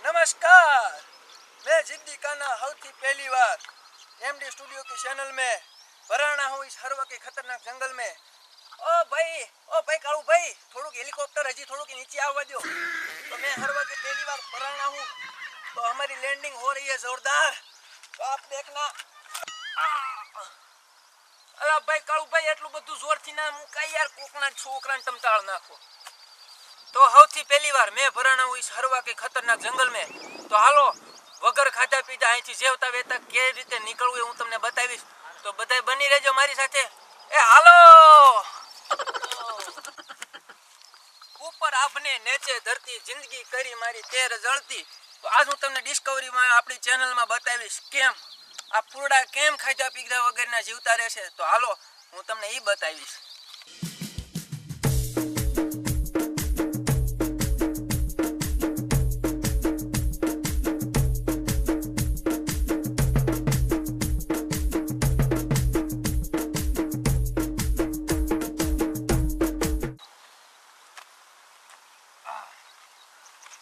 नमस्कार, मैं जिद्दी काना हौथी पहली बार एमडी स्टूडियो की चैनल में वराना हूँ इस हरवा के खतरनाक जंगल में। ओ भाई कालू भाई, थोड़ुक हेलीकॉप्टर हजी थोड़ुक नीचे आवा दो। तो मैं हरवा के पहली बार वराना हूँ, तो हमारी लैंडिंग हो रही है जोरदार, तो आप देखना। अला भाई कालू भाई, एटलू बधु जोरथी ना मुकाय यार, कोकना छोकराने तम ताळ नाखो। तो हौथी पहली बार मैं भराना हूँ इस हरवा के खतरनाक जंगल में। तो हालो वगर खाधा पीधा અહીંથી જેવતા વેતા કે રીતે નીકળવું હું તમને બતાવીશ, તો બધાય બની રહેજો મારી સાથે। એ હાલો ऊपर आपने नीचे धरती जिंदगी करी मारी तेर जळती। तो आज હું તમને ડિસ્કવરી માં આપણી ચેનલ માં બતાવીશ કેમ આ ફૂરડા કેમ ખાધા પીધા વગરના જીવતા રહેશે। તો હાલો હું તમને ઈ બતાવીશ।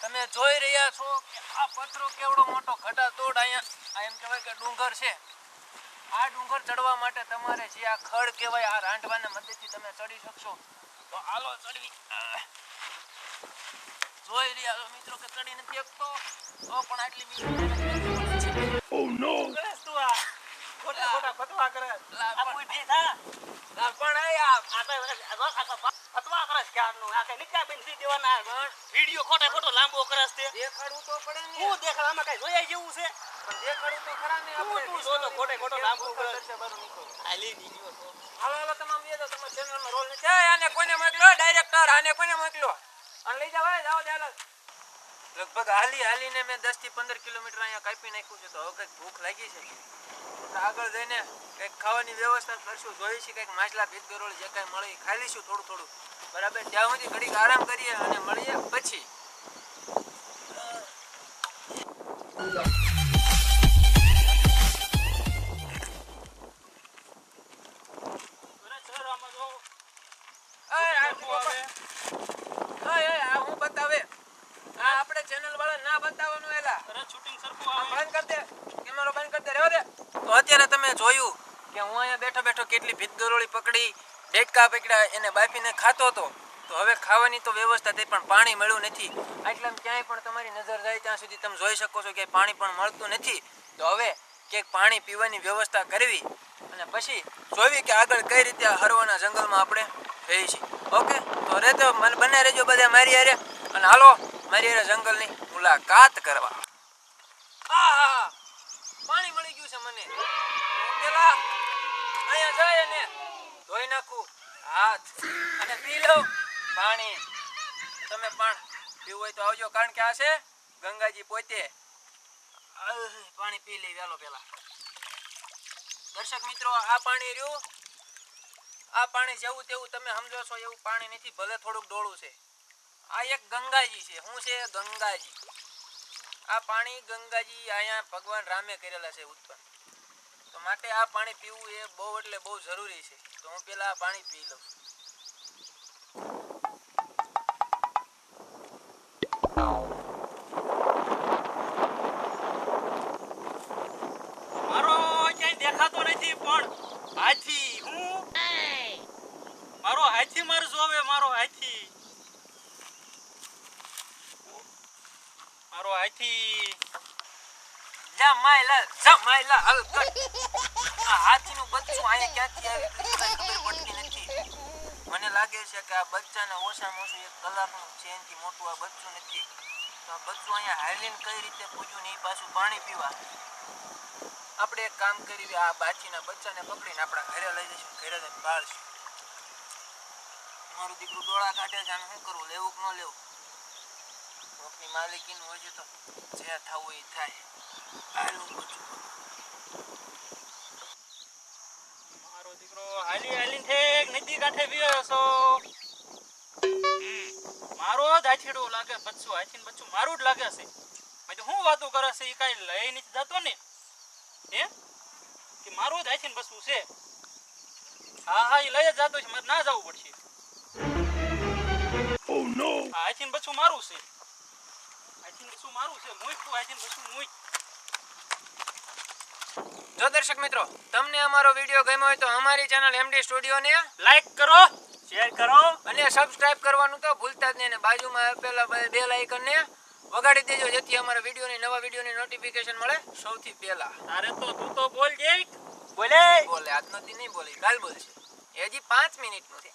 તમે જોઈ રહ્યા છો કે આ પથરો કેવડો મોટો ઘટાતોડ અહીંયા એમ કહેવાય કે ડુંગર છે। આ ડુંગર ચડવા માટે તમારે જે આ ખડ કહેવાય આ રાંઢવાના મદદથી તમે ચડી શકશો। તો હાલો ચડવી। જોઈ રહ્યા છો મિત્રો કે ચડી નથી શકતો, તો પણ આટલી મિનિટ ઓ નો તું આ ખોટા ખોટા ફતવા કરે આ કોઈ બે થા ના પણ આ ફતવા કરે ક્યારનું આ કઈ નિકા બેન દી દેવાના વિડિયો ખોટા ખોટો લાંબો કરસ તે દેખાડવું તો પડે ને। હું દેખાડ આમાં કઈ જોયા જેવું છે પણ દેખાડવું તો ખરા ને આપણે તું જો ખોટે ખોટો લાંબો કરસ છે બારું નીકળો આલી દીજો તો હાલો હાલો તમામ એ તો તમારા ચેનલ માં રોલ નથી આને કોને મોકલો ડાયરેક્ટર આને કોને મોકલો અને લઈ જાવ જાવ દે હાલ। લગભગ હાલીને મેં 10 થી 15 કિલોમીટર અહીંયા કાપી નાખ્યું છે। તો હવે કઈક ભૂખ લાગી છે, તો આગળ જઈને કઈક ખાવાની વ્યવસ્થા કરશું, જોઈશું કઈક માછલા ભીત ગરોળી જે કઈ મળે ખાઈ લઈશું થોડું થોડું બરાબર। ત્યાં સુધી ઘડીક આરામ કરીએ અને મળીએ પછી। હું બતાવે આપણે ચેનલ વાળા ના બતાવવાનું એલા શૂટિંગ સરખું આવે બંધ કર દે, કેમેરો બંધ કર દે રહેવા દે। તો અત્યારે તમે જોયું કે હું અહીંયા બેઠો બેઠો કેટલી ભીત ગરોળી પકડી, ડેટકા પકડ્યા, એને બાફીને ખાતો હતો। તો હવે ખાવાની તો વ્યવસ્થા થઈ પણ પાણી મળ્યું નથી। આટલામાં ક્યાંય પણ તમારી નજર જાય ત્યાં સુધી તમે જોઈ શકો છો કે પાણી પણ મળતું નથી। તો હવે ક્યાંક પાણી પીવાની વ્યવસ્થા કરવી અને પછી જોવી કે આગળ કઈ રીતે હરવાના જંગલમાં આપણે રહી છીએ। ઓકે, તો રહેજો મને બને રહેજો બધા મારી હારે અને હાલો મારી હારે જંગલની મુલાકાત કરવા। આહા પાણી મળી ગયું છે મને। પેલા અહીંયા જાય અને ધોઈ નાખું હાથ અને પી લઉં પાણી। તમે પણ પીવું હોય તો આવજો, કારણ કે આ છે ગંગાજી પોતે। પાણી પી લઈ વેલો પેલા। દર્શક મિત્રો, આ પાણી રહ્યું, આ પાણી જેવું તેવું તમે સમજો છો એવું પાણી નથી, ભલે થોડુંક ડોળું છે। આ એક ગંગાજી છે, શું છે ગંગાજી। આ પાણી ગંગાજી અહીંયા ભગવાન રામે કરેલા છે ઉત્પન્ન, તો માટે આ પાણી પીવું એ બહુ એટલે બહુ જરૂરી છે। તો હું પેલા આ પાણી પી લઉં। મારો ક્યાંય દેખાતો નથી પણ હાથી હું મારો હાથી માર જોવે, મારો હાથી જમાઈલા હલકટ। આ હાથીનું બચ્ચું અહીંયા ક્યાંથી આવી ખબર પડતી નથી। મને લાગે છે કે આ બચ્ચાને ઓછામાં ઓછું 1 કલાકનું છે, એનાથી મોટું આ બચ્ચું નથી। તો આ બચ્ચું અહીંયા હાલીને કઈ રીતે પૂછ્યું ને એ પાછું પાણી પીવા। આપણે એક કામ કરી, આ બાચીના બચ્ચાને પકડીને આપણા ઘરે લઈ જઈશું, ઘરે જઈને પાળશું। મારું દીકરું ડોળા કાઢે છે, આને શું કરવું, લેવું કે ન લેવું? કોકની માલિકીનું હોય તો જે થવું એ થાય। મારો દીકરો હાલી ઠેક નદી કાંઠે ગયો છો। મારો જ હાથીડો લાગે, બચ્ચું હાથીને બચ્ચું મારું જ લાગે છે। મેં તો શું વાતો કરે છે, એ કાંઈ લઈ નથી જતો ને હે કે મારું જ હાથીને બચ્ચું છે। હા એ લઈ જ જતો છે, મારે ના જવું પડશે। Oh no! I think but tomorrow see. I think બસું મારું છે મુઈ તું આજીન બસું મુઈ જો દર્શક મિત્રો તમને અમારો વિડિયો ગમ્યો હોય તો અમારી ચેનલ એમડી સ્ટુડિયો ને લાઈક કરો શેર કરો અને સબસ્ક્રાઇબ કરવાનું તો ભૂલતા જ નહીં અને બાજુમાં આપેલા બેલ આઇકન ને વગાડી દેજો જેથી અમારા નવા વિડિયોની નોટિફિકેશન મળે સૌથી પહેલા. અરે તો તું તો બોલ જે બોલે બોલે આજનો દી નહીં બોલે કાલ બોલશે એ હજી 5 મિનિટનું છે.